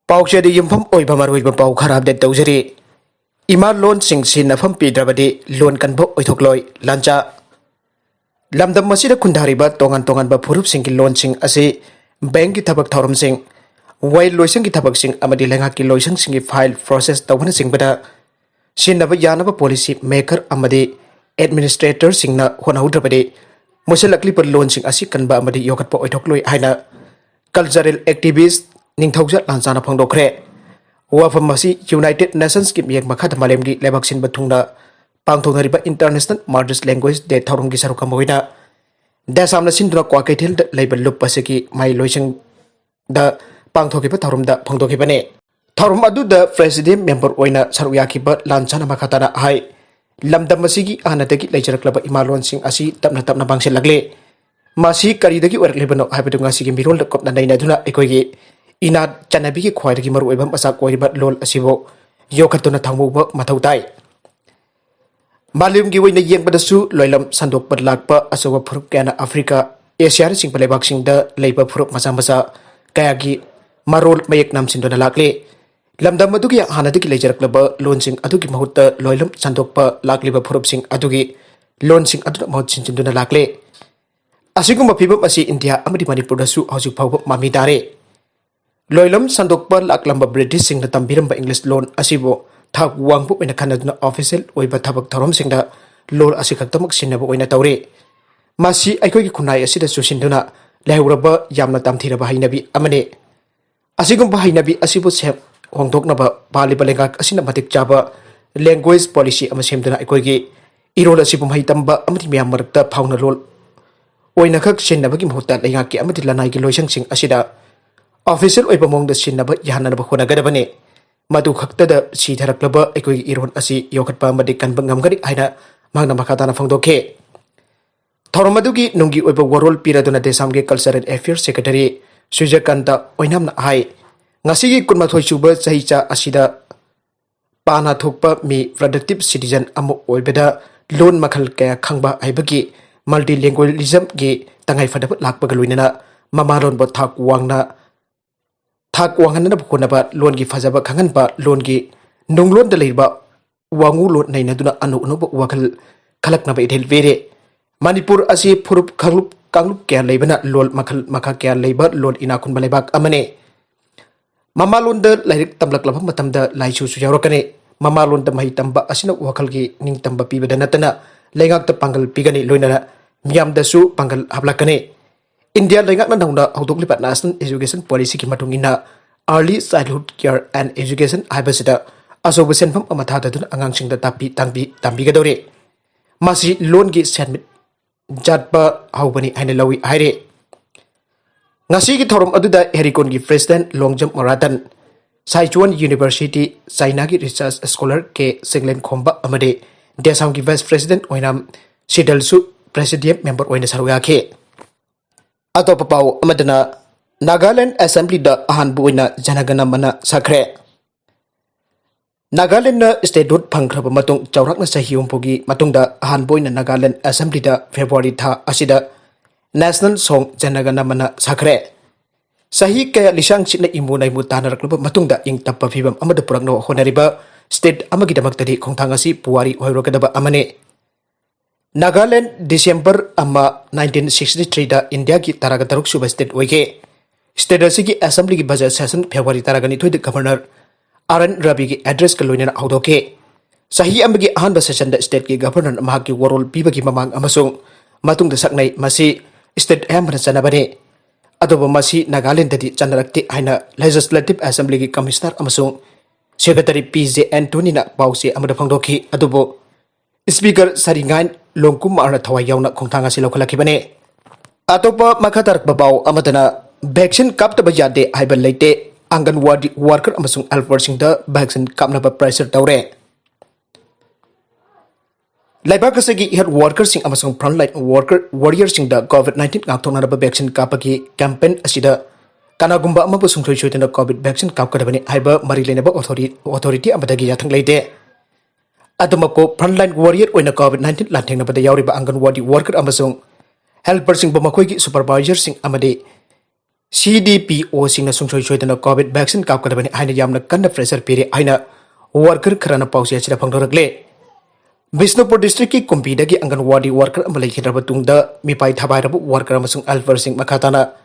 Pauchadi Yumpham Oibamarui Pau Kharab de Dozeri Eema Lonsing sijinnfam pidrbdi loan kanbo oithokloi lancha lamdam masida kundhariba tongan ba phurup sing ki loan sing ase bank ki thabak thorum sing wai loisang ki thabak sing amadi lenga ki loisang sing ki file process tawna sing bada sijinnaba yanaba policy maker amadi administrator singna honaudrabadi musalakli par loan sing asi kanba amadi yokat pa oithokloi haina cultural activist ningthauja lanchana phangdokre wafam masi United Nations ki miyak makhat malem gi lebak sin bathungna pangthonariba International Mother's Language Day thaurum gi sarukam hoina da samna sindra kwa kaithil leibal lup paseki mai loisang da pangthokiba thaurum da phangdokibane thaurum adu da president member oina saruyakiba lanchana makhatana hai lamdam masigi anadagi leicharaklaba Eema Lonsing asi tapna bangsil lagle masi karidagi werklebano haibadu ngasi gi mirol da kopna naina duna ekogi ina chanabi ki khwaidagi maru oibam asa koiriba lol asibo yokhatuna thangmuba mathautai malim gi wina yengbadasu loilam sandok badlakpa asawa phurup kana Africa Asia sing palebak sing da leiba phurup masa kaya gi marol mayek nam sindona lakle lamdam adugi hanadagi leijaraklaba loan sing adugi mahutta loilam sandokpa lakliba phurup sing adugi loan sing adu mahut sindona lakle asiguma phibam asi India amadi Manipur dasu hojik phawba mami dare loilam sandokpa laklamba British sing na tambiramba English loan asibo thak wangpu ina khanaduna official oiba thabak thorom singda lol asikhaktamak sinaba oina tawre masi aikoi khunai asida susinduna lehraba yamna tamthiraba hainabi amane asigumba hainabi asibu sem hongdoknaba baliba lenga asina matik chaba language policy ama semduna aikoi gi irol asibum haitamba amati miyam marakta phawna lol oina khak sinabagi mahutta lenga ki amati lanai gi loisang sing asida official oiba mongda sinaba yahanaba honagadabane madu khaktada sidharaklaba ekoi iron asi yokhatpa madi kanba ngamgari haina magna makhatana phangdokhe thoromadugi nungi oiba warol piraduna desamge cultural affairs secretary sujakanta oinamna hai ngasigi kunmathoi suba chahicha asida pana thokpa mi productive citizen amo oibeda loan makhal kaya khangba haibagi multilingualism gi tangai fadaba lakpa galoinana mamaron bo thak wangna thak wanganna bukona loan gi fajaba khanganba loan gi nunglon da leiba wangu lon naina duna anu ba wakal khalakna ba idel vere Manipur asi phurup kanglup kya leibana lol makhal makha kya leiba lon ina khun balebak amane mamalon da lairik tamlak labam matamda laichu su yaurokane mamalon da mai tamba asina wakal gi ning tamba pibada natana lengak ta pangal pigani loinana miyam da su pangal hablakane India lengak na nauna hodoklipa national education policy ki matungina early childhood care and education haibasida asobu senfam amathada dun angangsing da tambi gadore masi loan gi senmit jatpa haubani haina lawi haire ngasi gi thorum aduda herikon gi president longjam marathon Saichuan University China gi research scholar ke singlen khomba amade desam gi vice president oinam sidalsu president member oina saruya ke atop pau amadana Nagaland Assembly da ahanbu oina janagana mana sakre Nagaland na statehood phangkhraba matung chawrakna sahi umpugi matungda ahanbu oina Nagaland Assembly da February tha asida national song janagana mana sakre sahi kaya lisang chitna imu naimu tanaraklaba matungda ing tappa phibam amada purakno honariba state amagi damaktadi khongthangasi puwari hoirogadaba amane Nagaland December 1963 da India ki taraga taruk suba state oige state asigi assembly ki budget session February taragani thoid governor Aran Rabi ki address ka loina audoke sahi amagi ahanba session da state ki governor mahaki warol pibagi mamang amasung matung da saknai masi state amran sanabane adoba masi Nagaland dadi chanarakti haina legislative assembly ki commissioner amasung secretary PJ Anthony na pause amada phangdoki adobo Speaker Saringan longkum arna thawai yauna khongthanga si lokhalakibane atopa makhatar babau amadana vaccine kaptaba yade haiba Leite Anganwadi Worker amasung Helper singda vaccine kapnaba pressure taure laibak asagi health worker sing amasung frontline warrior singda COVID-19 ngakthonaraba vaccine kapagi campaign asida kanagumba amabu sungthoi soitana COVID vaccine kapkadabani haiba marilenaba authority amadagi yathang leite Adamako frontline warrior oina COVID-19 lanthengna bada yauriba Anganwadi worker amasung helper sing bamakoi gi supervisor sing amade CDPO singna sungsoi choidana COVID vaccine kapkadabani haina yamna kanna pressure pire haina worker kharana pausi achida phangdorakle Bisnupur district ki kumpidagi Anganwadi Worker Helper tungda mipai thabairabu worker amasung helper sing makhatana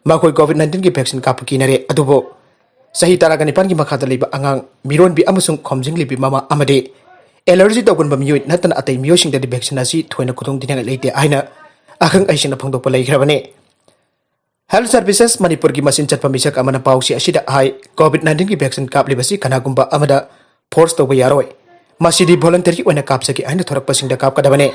makoi COVID-19 ki vaccine kapakinare adubo sahi taraga nipan ki makhata liba angang miron bi amasung khomjing libi mama amade allergy tawgun bam yoi natana atai mioi sing da vaccine asi thoina kutung dinanga leite aina akhang aisina phangdokpa leihrabane Health Services Manipur ki masin chatpa misak amana pausi asida hai COVID-19 ki vaccine kaplibasi kanagumba amada force tawba yaroi Masidi voluntary oina kapsaki aina thorak pasingda kapkadabane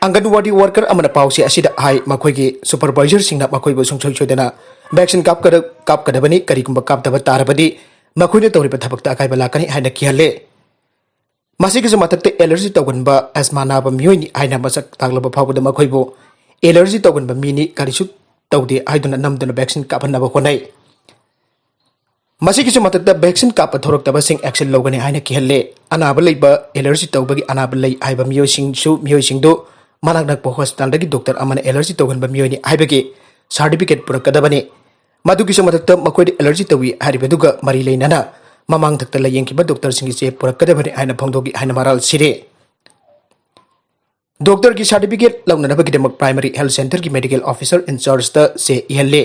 Anganwadi Worker amana pausi asida hai makoigi supervisor singna makoibu sungchoi chodana vaccine kapkadabani karigumba kaptaba tarabadi makoina tawriba thabakta akaiba lakani haina kihalle Masigi matakte allergy tawgunba asthma naba mioi aina masak taglaba phawda makoibu allergy tawgunba mini karisu tawde aiduna namduna vaccine kapanaba honai Masiki matakta vaccine kapa thorokta sing action logani haina kihalle anaba leiba allergy tawbagi anaba lei aiba mioi sing do manaknak po hospital dagi doctor amana allergy tawganba mioi ni aibagi certificate purakadabani madugi matakta makoi allergy tawi haribaduga mari leinana mamang thakta layengkiba doctor singi che purakadabani haina phangdogi haina maral sire Doctor ki certificate launanabagi demak primary health center ki medical officer in charge ta se ihalle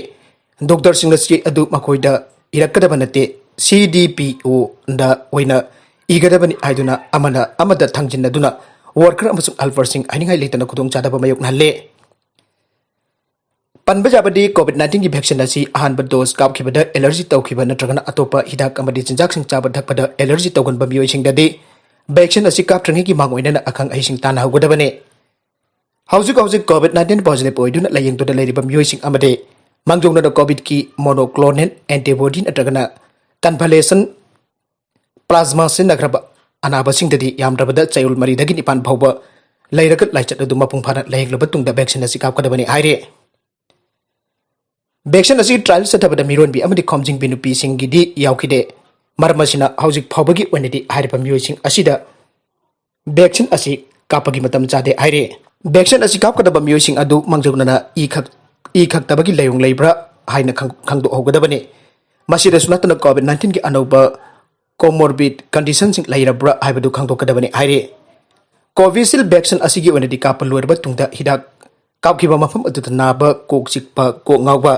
doctor singna che adu makoida irakadabanate CDPO da oina igadabani aiduna amada thangjinaduna worker amasung helper sing ainingai leitana khudong chadaba mayok nalle panbajabadi COVID-19 ki vaccine asi ahanba dose kapkhibada allergy tawkhiba natragana atopa hidak amadi chinjak sing chaba dhakpada allergy tawganba mioi singdadi vaccine asi kaptrangi ki mangoina akhang aising tana hugodabane hauzik COVID-19 positive oiduna layengtuna leiriba mioi sing amade mangjongna COVID ki monoclonal antibody natragana convalescent plasma sin nagraba anaba singdadi yamdrabada chayul mari dagi nipan phawba leirakat laichat adu mapung phana layenglaba tungda vaccine asi kapkadabani aire vaccine asi trial sathabada miron bi amadi khomjing binupi singidi yaukide marmasina hauzik phawbagi onedi hairiba mioi sing asida vaccine asi kapagi matam chade aire vaccine asi kapkadaba mioi sing adu mangjongna i khaktabagi layung leibra haina khangdo hogadabani masida sunatana COVID-19 ki anoba comorbid conditions lairabra haibadu khangdokadabani aire Covishield vaccine asigi onedi kapalurba tungda hidak kapkiba mafam adu naba kok sikpa kok ngawba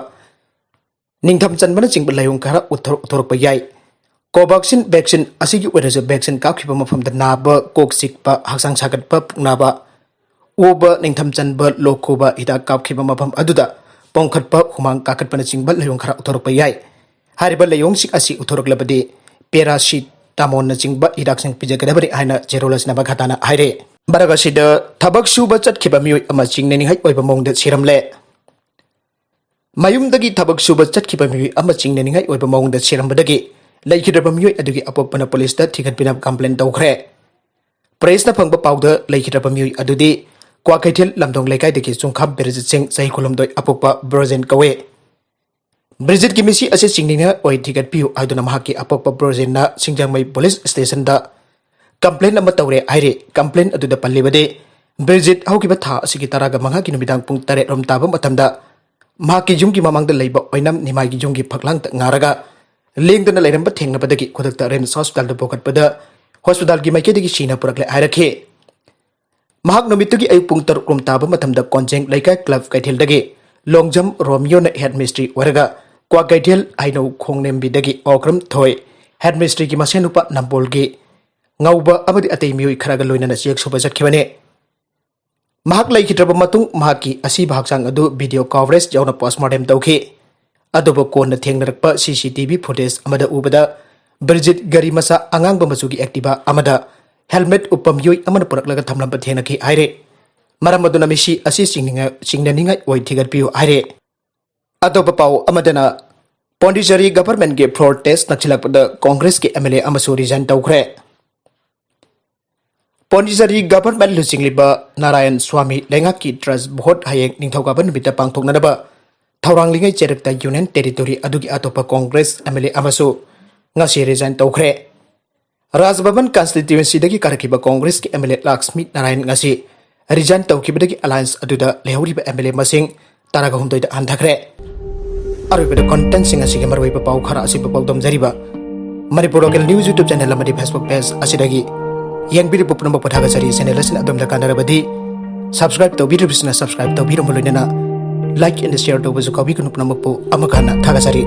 ningtham chanbana chingba layung khara uthorokpa yai Covaxin vaccine asigi onedi vaccine kapkiba mafam da naba kok sikpa haksang sagatpa naba uba ningtham chanba lokhuba hidak kapkiba mafam aduda pongkhatpa humang kakatpana chingba layung khara uthorokpa yai hariba layung sik asi uthoroklabadi paracetamol na chingba hidak sing pijagadabari haina cherolas na baghatana haire baragashida thabak suba chatkhiba mioi ama chingneni hai oiba mongda siramle mayumdagi thabak suba chatkhiba mioi ama chingneni hai oiba mongda sirambadagi leikhidaba mioi adugi apopana police da thigatpina complaint tawkhre press na phangba pawda leikhidaba mioi adudi kwakaithel lamdong lekai deki chungkham Bridget sing sahi khulomdoi apopa Brozen kawe Bridget ki misi ase chingninga oi thigat piu aiduna mahaki apopa Brozen na singjangmai police station da complaint ama tawre aire complaint aduda pallibade Bridget haukiba tha asigi taraga manga ki numidang pung 8 rom taba matamda mahaki jumgi mamangda leiba oinam nimai gi jumgi phaklang ta ngaraga lengdana leiramba thengna padagi khodakta Rems hospital da bokatpada hospital gi maikedi gi sina purakle airakhe mahak numitugi ay pung 3 rom taba matamda konjeng leikai club kaithel dagi longjam Romeo na headmistress waraga kwa kaithel aino khongnem bidagi okram thoi headmistress gi masenupa nambolgi ngauba amadi atei mioi kharaga loinana chek suba jakhibane mahak laikhitraba matung mahaki Asiba hkchang adu video coverage jauna postmortem tawkhi adobo konna thengnarakpa CCTV footage amada ubada Bridget gari masa Angangba machugi Activa amada Helmet Uppa mioi amana puraklaga thamlamba thenaki aire maramaduna misi asi chingnaningai oi thigatpiu aire adoba pau amadana Pondicherry government ge floor test nakchilakpada Congress ke MLA amasu resign toukhre Pondicherry government lusingliba Narayan Swami lengaki trust vote hayeng ningthaugaban bita pangthoknadaba thauranglingai cherakta union territory adugi atopa Congress MLA amasu ngasi resign toukhre Rajbhavan constituency dagi karakiba Congress ke MLA Lakshmi Narayan ngasi resign tawkibadagi alliance aduda lehuriba MLA masing taraga humdoi da andhakre अरुबद content सिंग असिगे मरवैब पाउ खरा असिब पाउदम जरिबा Manipur local news YouTube channel अमदि फेसबुक पेज असिदगी यंगबिरि पुपनम पथागा सरी चैनल असिन अदम द कानरबदि सब्सक्राइब तौबिरबिसना सब्सक्राइब तौबिरम लोइनना लाइक एंड शेयर तौबजु कबि कुनुपनमपु अमखाना थागा सरी